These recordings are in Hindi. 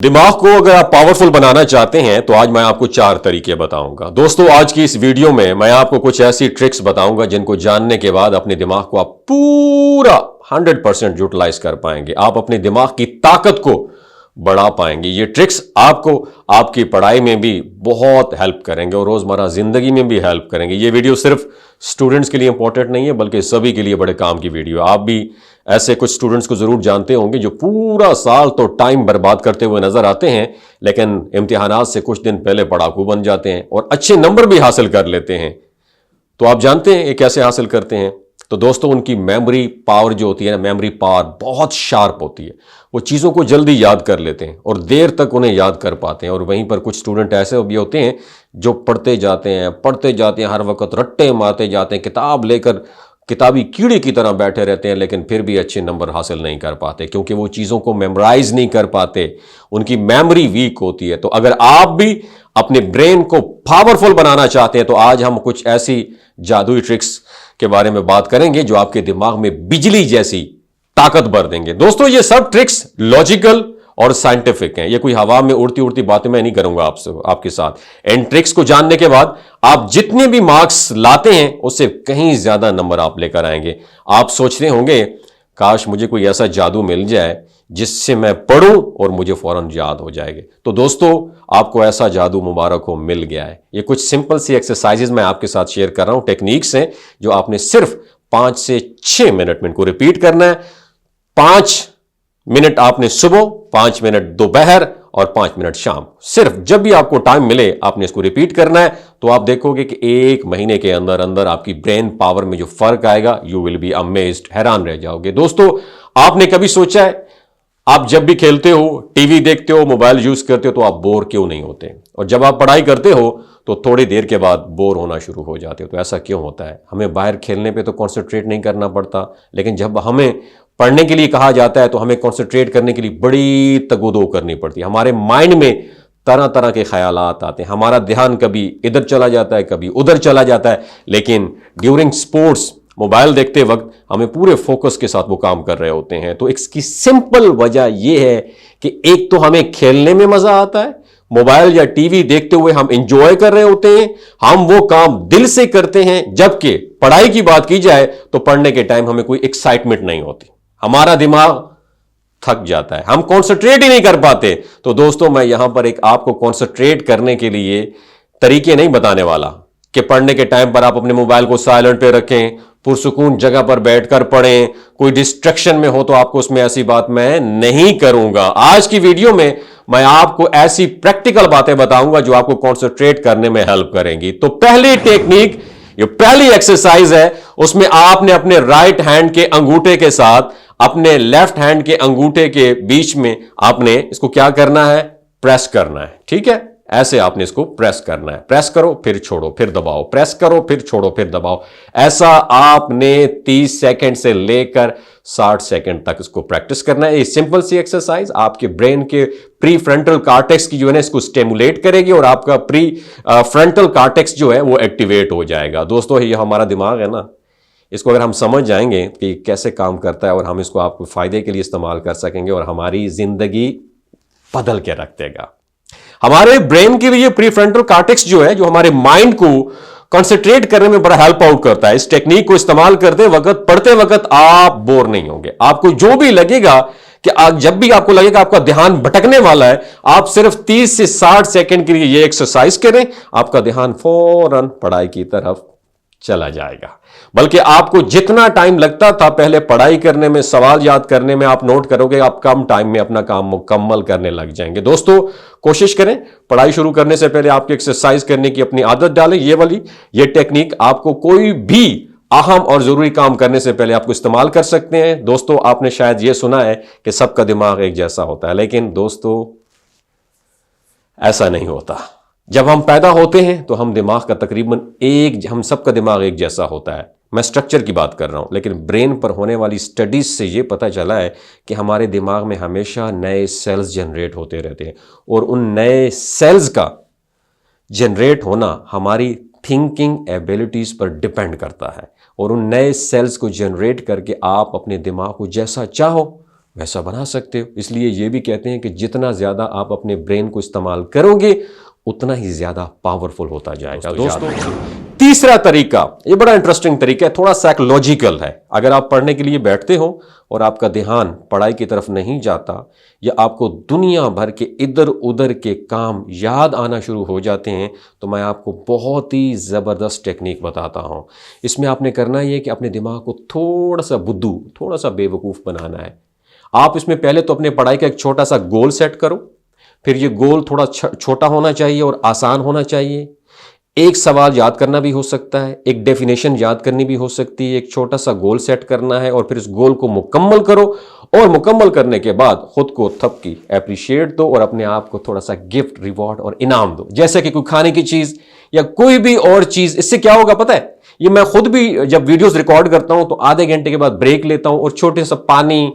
दिमाग को अगर आप पावरफुल बनाना चाहते हैं तो आज मैं आपको 4 तरीके बताऊंगा। दोस्तों, आज की इस वीडियो में मैं आपको कुछ ऐसी ट्रिक्स बताऊंगा जिनको जानने के बाद अपने दिमाग को आप पूरा 100% यूटिलाइज कर पाएंगे। आप अपने दिमाग की ताकत को बढ़ा पाएंगे। ये ट्रिक्स आपको आपकी पढ़ाई में भी बहुत हेल्प करेंगे और रोजमर्रा जिंदगी में भी हेल्प करेंगे। ये वीडियो सिर्फ स्टूडेंट्स के लिए इंपॉर्टेंट नहीं है बल्कि सभी के लिए बड़े काम की वीडियो। आप भी ऐसे कुछ स्टूडेंट्स को जरूर जानते होंगे जो पूरा साल तो टाइम बर्बाद करते हुए नजर आते हैं, लेकिन इम्तिहानात से कुछ दिन पहले पढ़ाकू बन जाते हैं और अच्छे नंबर भी हासिल कर लेते हैं। तो आप जानते हैं ये कैसे हासिल करते हैं? तो दोस्तों, उनकी मेमोरी पावर जो होती है ना, मेमोरी पावर बहुत शार्प होती है। वो चीज़ों को जल्दी याद कर लेते हैं और देर तक उन्हें याद कर पाते हैं। और वहीं पर कुछ स्टूडेंट ऐसे भी होते हैं जो पढ़ते जाते हैं, हर वक्त रट्टे मारते जाते हैं, किताब लेकर किताबी कीड़े की तरह बैठे रहते हैं, लेकिन फिर भी अच्छे नंबर हासिल नहीं कर पाते क्योंकि वो चीज़ों को मेमोराइज नहीं कर पाते। उनकी मेमोरी वीक होती है। तो अगर आप भी अपने ब्रेन को पावरफुल बनाना चाहते हैं तो आज हम कुछ ऐसी जादुई ट्रिक्स के बारे में बात करेंगे जो आपके दिमाग में बिजली जैसी ताकत भर देंगे। दोस्तों, ये सब ट्रिक्स लॉजिकल और साइंटिफिक हैं। ये कोई हवा में उड़ती उड़ती बातें मैं नहीं करूंगा आपके साथ। इन ट्रिक्स को जानने के बाद आप जितने भी मार्क्स लाते हैं उससे कहीं ज्यादा नंबर आप लेकर आएंगे। आप सोच रहे होंगे काश मुझे कोई ऐसा जादू मिल जाए जिससे मैं पढ़ूं और मुझे फौरन याद हो जाएगा। तो दोस्तों, आपको ऐसा जादू मुबारक हो मिल गया है। ये कुछ सिंपल सी एक्सरसाइजेज मैं आपके साथ शेयर कर रहा हूं, टेक्निक्स हैं जो आपने सिर्फ 5 से 6 मिनट में इनको रिपीट करना है। 5 मिनट आपने सुबह, 5 मिनट दोपहर और 5 मिनट शाम। सिर्फ जब भी आपको टाइम मिले आपने इसको रिपीट करना है। तो आप देखोगे कि 1 महीने के अंदर अंदर आपकी ब्रेन पावर में जो फर्क आएगा, यू विल बी अमेज्ड, हैरान रह जाओगे। दोस्तों, आपने कभी सोचा है आप जब भी खेलते हो, टीवी देखते हो, मोबाइल यूज करते हो तो आप बोर क्यों नहीं होते? और जब आप पढ़ाई करते हो तो थोड़ी देर के बाद बोर होना शुरू हो जाते हो। तो ऐसा क्यों होता है? हमें बाहर खेलने पे तो कॉन्सेंट्रेट नहीं करना पड़ता, लेकिन जब हमें पढ़ने के लिए कहा जाता है तो हमें कॉन्सेंट्रेट करने के लिए बड़ी तगोदो करनी पड़ती है। हमारे माइंड में तरह तरह के ख्यालात आते हैं, हमारा ध्यान कभी इधर चला जाता है, कभी उधर चला जाता है। लेकिन ड्यूरिंग स्पोर्ट्स, मोबाइल देखते वक्त हमें पूरे फोकस के साथ वो काम कर रहे होते हैं। तो इसकी सिंपल वजह यह है कि एक तो हमें खेलने में मजा आता है, मोबाइल या टीवी देखते हुए हम एंजॉय कर रहे होते हैं, हम वो काम दिल से करते हैं। जबकि पढ़ाई की बात की जाए तो पढ़ने के टाइम हमें कोई एक्साइटमेंट नहीं होती, हमारा दिमाग थक जाता है, हम कॉन्सेंट्रेट ही नहीं कर पाते। तो दोस्तों, मैं यहां पर एक आपको कॉन्सेंट्रेट करने के लिए तरीके नहीं बताने वाला कि पढ़ने के टाइम पर आप अपने मोबाइल को साइलेंट पे रखें, पुरसुकून जगह पर बैठकर पढ़ें, कोई डिस्ट्रैक्शन में हो तो आपको उसमें ऐसी बात मैं नहीं करूंगा। आज की वीडियो में मैं आपको ऐसी प्रैक्टिकल बातें बताऊंगा जो आपको कॉन्सेंट्रेट करने में हेल्प करेंगी। तो पहली टेक्निक, ये पहली एक्सरसाइज है, उसमें आपने अपने राइट हैंड के अंगूठे के साथ अपने लेफ्ट हैंड के अंगूठे के बीच में आपने इसको क्या करना है? प्रेस करना है। ठीक है, ऐसे आपने इसको प्रेस करना है। प्रेस करो फिर छोड़ो फिर दबाओ, प्रेस करो फिर छोड़ो फिर दबाओ। ऐसा आपने 30 सेकंड से लेकर 60 सेकंड तक इसको प्रैक्टिस करना है। ये सिंपल सी एक्सरसाइज आपके ब्रेन के प्री फ्रंटल कॉर्टेक्स की जो है ना, इसको स्टिमुलेट करेगी और आपका प्री फ्रंटल कॉर्टेक्स जो है वो एक्टिवेट हो जाएगा। दोस्तों, ये हमारा दिमाग है ना, इसको अगर हम समझ जाएंगे कि कैसे काम करता है और हम इसको आपके फायदे के लिए इस्तेमाल कर सकेंगे और हमारी जिंदगी बदल के रख देगा। हमारे ब्रेन के लिए प्रीफ्रंटल कॉर्टेक्स जो है, जो हमारे माइंड को कंसंट्रेट करने में बड़ा हेल्प आउट करता है। इस टेक्निक को इस्तेमाल करते वक्त, पढ़ते वक्त आप बोर नहीं होंगे। आपको जो भी लगेगा कि जब भी आपको लगेगा आपका ध्यान भटकने वाला है, आप सिर्फ 30 से 60 सेकंड के लिए ये एक्सरसाइज करें, आपका ध्यान फौरन पढ़ाई की तरफ चला जाएगा। बल्कि आपको जितना टाइम लगता था पहले पढ़ाई करने में, सवाल याद करने में, आप नोट करोगे आप कम टाइम में अपना काम मुकम्मल करने लग जाएंगे। दोस्तों, कोशिश करें पढ़ाई शुरू करने से पहले आपकी एक्सरसाइज करने की अपनी आदत डालें। ये टेक्निक आपको कोई भी अहम और जरूरी काम करने से पहले आपको इस्तेमाल कर सकते हैं। दोस्तों, आपने शायद यह सुना है कि सबका दिमाग एक जैसा होता है, लेकिन दोस्तों ऐसा नहीं होता। जब हम पैदा होते हैं तो हम दिमाग का तकरीबन हम सबका दिमाग एक जैसा होता है। मैं स्ट्रक्चर की बात कर रहा हूं, लेकिन ब्रेन पर होने वाली स्टडीज से यह पता चला है कि हमारे दिमाग में हमेशा नए सेल्स जनरेट होते रहते हैं और उन नए सेल्स का जनरेट होना हमारी थिंकिंग एबिलिटीज पर डिपेंड करता है। और उन नए सेल्स को जनरेट करके आप अपने दिमाग को जैसा चाहो वैसा बना सकते हो। इसलिए ये भी कहते हैं कि जितना ज़्यादा आप अपने ब्रेन को इस्तेमाल करोगे उतना ही ज़्यादा पावरफुल होता जाएगा। दोस्तों तीसरा तरीका, ये बड़ा इंटरेस्टिंग तरीका है, थोड़ा साइकोलॉजिकल है। अगर आप पढ़ने के लिए बैठते हो और आपका ध्यान पढ़ाई की तरफ नहीं जाता या आपको दुनिया भर के इधर उधर के काम याद आना शुरू हो जाते हैं, तो मैं आपको बहुत ही ज़बरदस्त टेक्निक बताता हूं। इसमें आपने करना ये कि अपने दिमाग को थोड़ा सा बुद्धू, थोड़ा सा बेवकूफ़ बनाना है। आप इसमें पहले तो अपने पढ़ाई का एक छोटा सा गोल सेट करो, फिर ये गोल थोड़ा छोटा होना चाहिए और आसान होना चाहिए। एक सवाल याद करना भी हो सकता है, एक डेफिनेशन याद करनी भी हो सकती है, एक छोटा सा गोल सेट करना है और फिर इस गोल को मुकम्मल करो। और मुकम्मल करने के बाद खुद को थपकी अप्रिशिएट दो और अपने आप को थोड़ा सा गिफ्ट, रिवॉर्ड और इनाम दो, जैसे कि कोई खाने की चीज़ या कोई भी और चीज़। इससे क्या होगा पता है, ये मैं खुद भी जब वीडियोस रिकॉर्ड करता हूं तो आधे घंटे के बाद ब्रेक लेता हूं और छोटे सा पानी,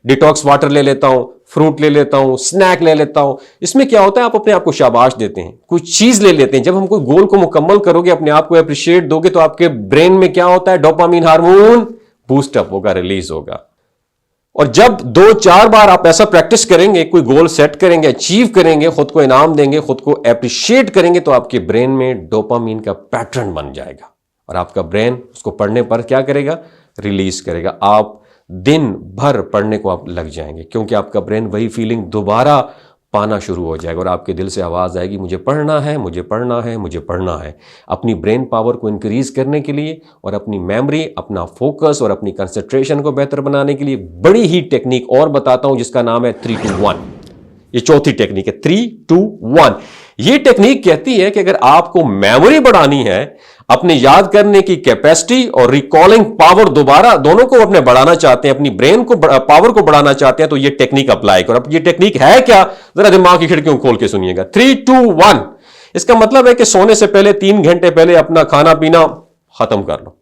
डिटॉक्स वाटर ले लेता हूं, फ्रूट ले लेता हूं, स्नैक ले लेता हूं। इसमें क्या होता है, आप अपने आप को शाबाश देते हैं, कोई चीज ले लेते हैं। जब हम कोई गोल को मुकम्मल करोगे, अपने आप को अप्रिशिएट दोगे, तो आपके ब्रेन में क्या होता है, डोपामीन हार्मोन बूस्ट अप होगा, रिलीज होगा। और जब 2-4 बार आप ऐसा प्रैक्टिस करेंगे, कोई गोल सेट करेंगे, अचीव करेंगे, खुद को इनाम देंगे, खुद को अप्रिशिएट करेंगे, तो आपके ब्रेन में डोपामीन का पैटर्न बन जाएगा और आपका ब्रेन उसको पढ़ने पर क्या करेगा, रिलीज करेगा। आप दिन भर पढ़ने को आप लग जाएंगे, क्योंकि आपका ब्रेन वही फीलिंग दोबारा पाना शुरू हो जाएगा और आपके दिल से आवाज़ आएगी, मुझे पढ़ना है, मुझे पढ़ना है, मुझे पढ़ना है। अपनी ब्रेन पावर को इंक्रीज करने के लिए और अपनी मेमोरी, अपना फोकस और अपनी कंसंट्रेशन को बेहतर बनाने के लिए बड़ी ही टेक्निक और बताता हूं, जिसका नाम है 3-2-1। ये चौथी टेक्निक है, 3-2-1। ये टेक्निक कहती है कि अगर आपको मेमोरी बढ़ानी है, अपने याद करने की कैपेसिटी और रिकॉलिंग पावर दोबारा दोनों को अपने बढ़ाना चाहते हैं, अपनी ब्रेन को पावर को बढ़ाना चाहते हैं, तो ये टेक्निक अप्लाई करो। अब ये टेक्निक है क्या, जरा दिमाग की खिड़कियों खोल के सुनिएगा। 3-2-1 इसका मतलब है कि सोने से पहले 3 घंटे पहले अपना खाना पीना खत्म कर लो।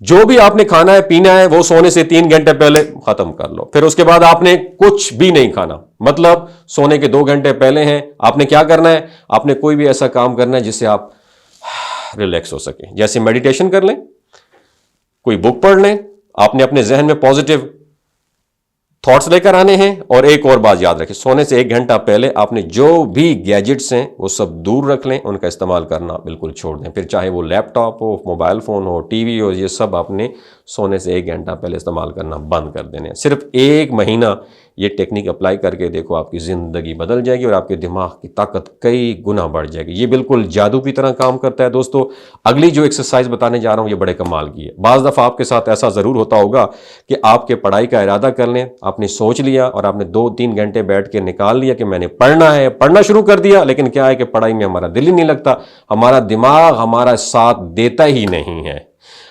जो भी आपने खाना है पीना है वो सोने से 3 घंटे पहले खत्म कर लो। फिर उसके बाद आपने कुछ भी नहीं खाना, मतलब सोने के 2 घंटे पहले हैं, आपने क्या करना है, आपने कोई भी ऐसा काम करना है जिससे आप रिलैक्स हो सके। जैसे मेडिटेशन कर लें, कोई बुक पढ़ लें, आपने अपने जहन में पॉजिटिव थॉट्स लेकर आने हैं। और एक और बात याद रखें, सोने से 1 घंटा पहले आपने जो भी गैजेट्स हैं वो सब दूर रख लें, उनका इस्तेमाल करना बिल्कुल छोड़ दें। फिर चाहे वो लैपटॉप हो, मोबाइल फ़ोन हो, टीवी हो, ये सब आपने सोने से 1 घंटा पहले इस्तेमाल करना बंद कर देने। सिर्फ 1 महीना ये टेक्निक अप्लाई करके देखो, आपकी ज़िंदगी बदल जाएगी और आपके दिमाग की ताकत कई गुना बढ़ जाएगी। ये बिल्कुल जादू की तरह काम करता है। दोस्तों अगली जो एक्सरसाइज बताने जा रहा हूँ ये बड़े कमाल की है। बाज़ दफ़ा आपके साथ ऐसा ज़रूर होता होगा कि आपके पढ़ाई का इरादा कर लें, आपने सोच लिया और आपने 2-3 घंटे बैठ के निकाल लिया कि मैंने पढ़ना है, पढ़ना शुरू कर दिया, लेकिन क्या है कि पढ़ाई में हमारा दिल ही नहीं लगता, हमारा दिमाग हमारा साथ देता ही नहीं है।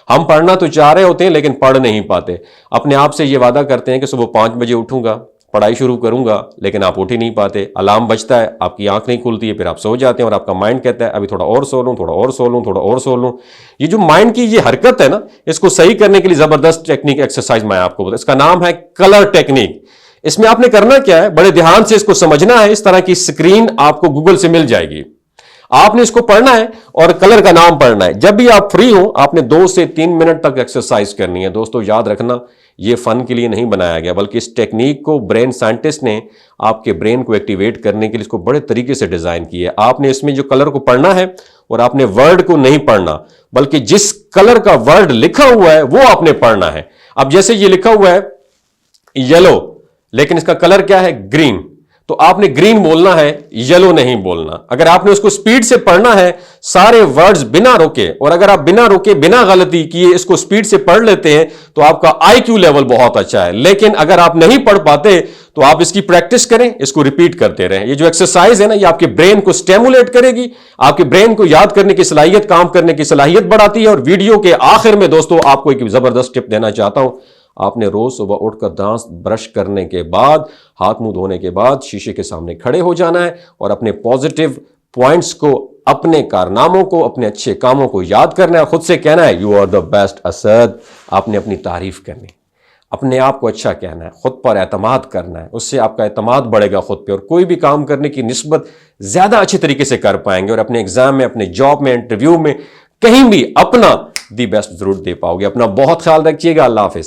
हम पढ़ना तो चाह रहे होते हैं लेकिन पढ़ नहीं पाते। अपने आप से ये वादा करते हैं कि सुबह 5 बजे उठूंगा, पढ़ाई शुरू करूंगा, लेकिन आप उठ ही नहीं पाते। अलार्म बजता है, आपकी आंख नहीं खुलती है, फिर आप सो जाते हैं और आपका माइंड कहता है अभी थोड़ा और सो लूं, थोड़ा और सो लूं, थोड़ा और सो लूं। ये जो माइंड की ये हरकत है ना, इसको सही करने के लिए जबरदस्त टेक्निक एक्सरसाइज मैं आपको बता, इसका नाम है कलर टेक्निक। इसमें आपने करना क्या है, बड़े ध्यान से इसको समझना है। इस तरह की स्क्रीन आपको गूगल से मिल जाएगी, आपने इसको पढ़ना है और कलर का नाम पढ़ना है। जब भी आप फ्री हो आपने 2 से 3 मिनट तक एक्सरसाइज करनी है। दोस्तों याद रखना, ये फन के लिए नहीं बनाया गया, बल्कि इस टेक्निक को ब्रेन साइंटिस्ट ने आपके ब्रेन को एक्टिवेट करने के लिए इसको बड़े तरीके से डिजाइन किया है। आपने इसमें जो कलर को पढ़ना है और आपने वर्ड को नहीं पढ़ना, बल्कि जिस कलर का वर्ड लिखा हुआ है वो आपने पढ़ना है। अब जैसे ये लिखा हुआ है येलो, लेकिन इसका कलर क्या है, ग्रीन, तो आपने ग्रीन बोलना है, येलो नहीं बोलना। अगर आपने उसको स्पीड से पढ़ना है, सारे वर्ड्स बिना रोके, और अगर आप बिना रोके बिना गलती किए इसको स्पीड से पढ़ लेते हैं तो आपका आईक्यू लेवल बहुत अच्छा है। लेकिन अगर आप नहीं पढ़ पाते तो आप इसकी प्रैक्टिस करें, इसको रिपीट करते रहें। ये जो एक्सरसाइज है ना, ये आपके ब्रेन को स्टिमुलेट करेगी, आपके ब्रेन को याद करने की सलाहियत, काम करने की सलाहियत बढ़ाती है। और वीडियो के आखिर में दोस्तों आपको एक जबरदस्त टिप देना चाहता हूं। आपने रोज सुबह उठकर दांत ब्रश करने के बाद, हाथ मुंह धोने के बाद शीशे के सामने खड़े हो जाना है और अपने पॉजिटिव पॉइंट्स को, अपने कारनामों को, अपने अच्छे कामों को याद करना है। खुद से कहना है you are the best Asad. आपने अपनी तारीफ करनी, अपने आप को अच्छा कहना है, खुद पर एतमाद करना है, उससे आपका एतमाद बढ़ेगा खुद पे, और कोई भी काम करने की निस्बत ज्यादा अच्छी तरीके से कर पाएंगे और अपने एग्जाम में, अपने जॉब में, इंटरव्यू में, कहीं भी अपना दी बेस्ट जरूर दे पाओगे। अपना बहुत ख्याल रखिएगा। अल्लाह हाफिज।